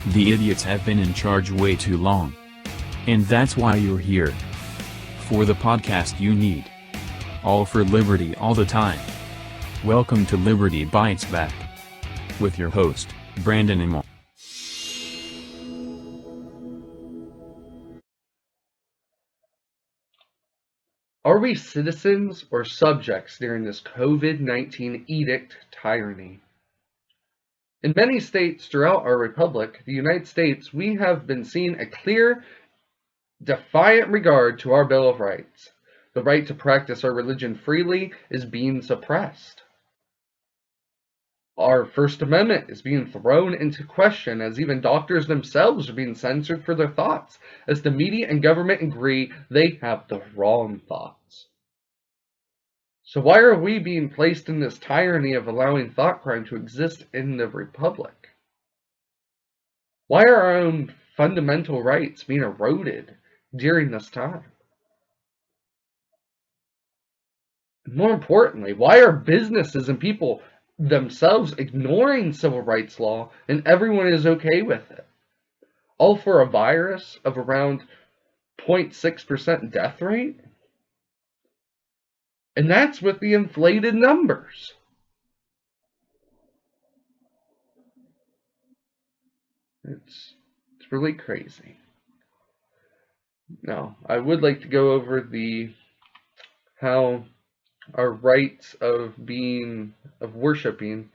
The idiots have been in charge way too long. And that's why you're here. For the podcast you need. All for liberty all the time. Welcome to Liberty Bites Back. With your host, Brandon and Mo. Are we citizens or subjects during this COVID-19 edict tyranny? In many states throughout our republic, the United States, we have been seeing a clear, defiant regard to our Bill of Rights. The right to practice our religion freely is being suppressed. Our First Amendment is being thrown into question as even doctors themselves are being censored for their thoughts, as the media and government agree they have the wrong thoughts. So why are we being placed in this tyranny of allowing thought crime to exist in the republic? Why are our own fundamental rights being eroded during this time? More importantly, why are businesses and people themselves ignoring civil rights law and everyone is okay with it? All for a virus of around 0.6% death rate? And that's with the inflated numbers. It's really crazy. Now, I would like to go over how our rights of worshiping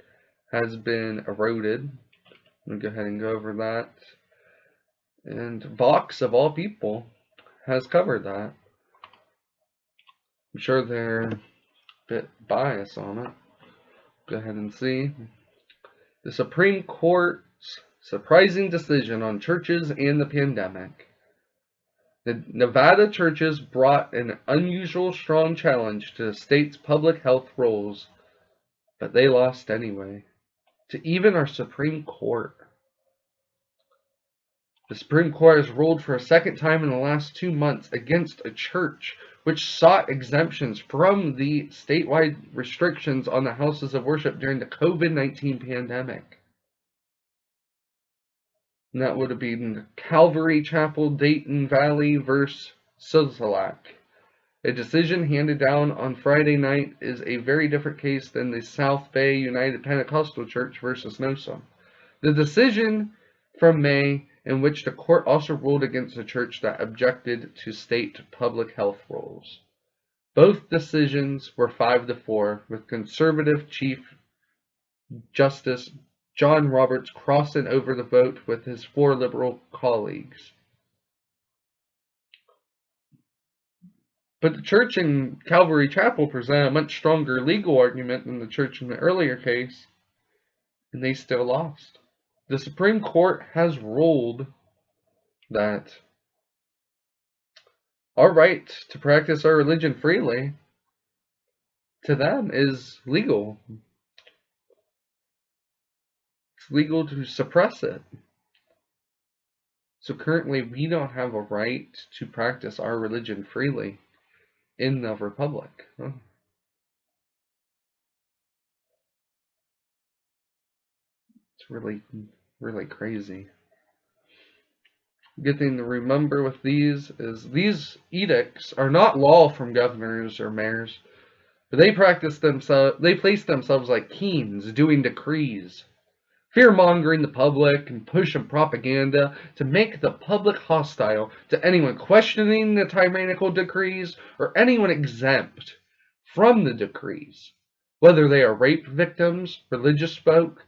has been eroded. I'm going to go ahead and go over that. And Vox, of all people, has covered that. I'm sure they're a bit biased on it. Go ahead and see. The Supreme Court's surprising decision on churches and the pandemic. The Nevada churches brought an unusual strong challenge to the state's public health rules, but they lost anyway, to even our Supreme Court. The Supreme Court has ruled for a second time in the last 2 months against a church which sought exemptions from the statewide restrictions on the houses of worship during the COVID-19 pandemic. And that would have been Calvary Chapel, Dayton Valley versus Sisolak. A decision handed down on Friday night is a very different case than the South Bay United Pentecostal Church versus Nosom. The decision from May, in which the court also ruled against a church that objected to state public health rules. Both decisions were 5-4, with conservative Chief Justice John Roberts crossing over the vote with his 4 liberal colleagues. But the church in Calvary Chapel presented a much stronger legal argument than the church in the earlier case, and they still lost. The Supreme Court has ruled that our right to practice our religion freely, to them, is legal. It's legal to suppress it. So currently, we don't have a right to practice our religion freely in the republic. It's really, really crazy. Good thing to remember with these is these edicts are not law from governors or mayors, but they place themselves like kings doing decrees, fear-mongering the public and pushing propaganda to make the public hostile to anyone questioning the tyrannical decrees or anyone exempt from the decrees, whether they are rape victims, religious folk,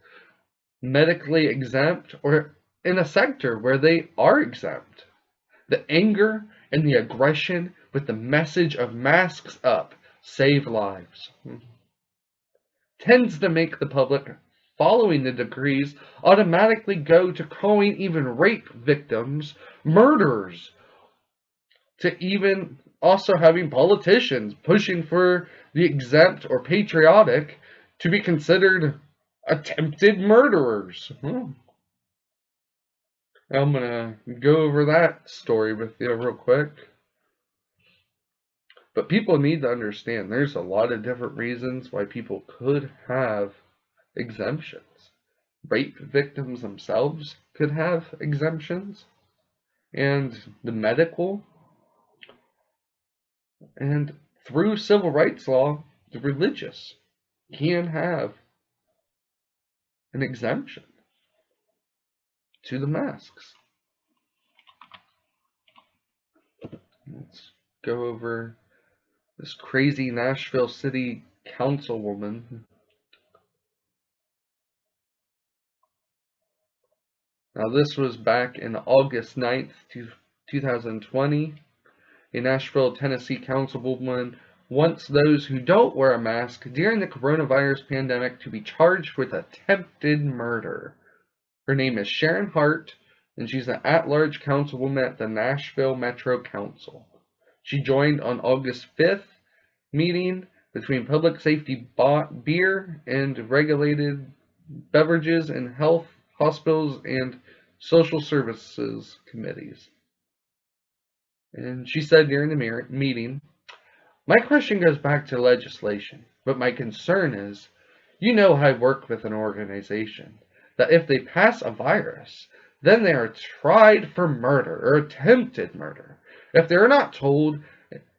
medically exempt, or in a sector where they are exempt. The anger and the aggression with the message of masks up, save lives, tends to make the public following the decrees automatically go to calling even rape victims murderers, to even also having politicians pushing for the exempt or patriotic to be considered attempted murderers. I'm going to go over that story with you real quick. But people need to understand there's a lot of different reasons why people could have exemptions. Rape victims themselves could have exemptions, and the medical, and through civil rights law, the religious can have an exemption to the masks. Let's go over this crazy Nashville City Councilwoman. Now, this was back in August 9th, 2020. A Nashville, Tennessee councilwoman wants those who don't wear a mask during the coronavirus pandemic to be charged with attempted murder. Her name is Sharon Hart, and she's an at-large councilwoman at the Nashville Metro Council. She joined on August 5th meeting between public safety beer and regulated beverages and health, hospitals, and social services committees. And she said during the meeting, "My question goes back to legislation, but my concern is, you know how I work with an organization, that if they pass a virus, then they are tried for murder or attempted murder. If they're not told,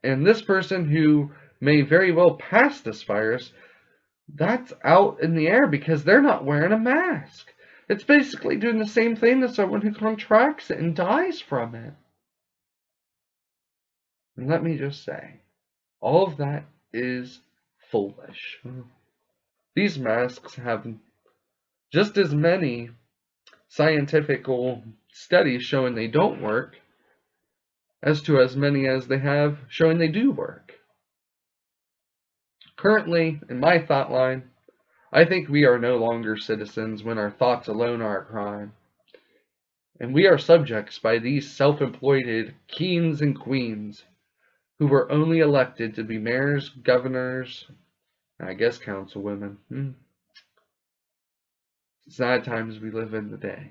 and this person who may very well pass this virus, that's out in the air because they're not wearing a mask. It's basically doing the same thing to someone who contracts it and dies from it." And let me just say, all of that is foolish. These masks have just as many scientific studies showing they don't work as many as they have showing they do work. Currently, in my thought line, I think we are no longer citizens when our thoughts alone are a crime. And we are subjects by these self-employed kings and queens who were only elected to be mayors, governors, and I guess councilwomen. Sad times we live in today.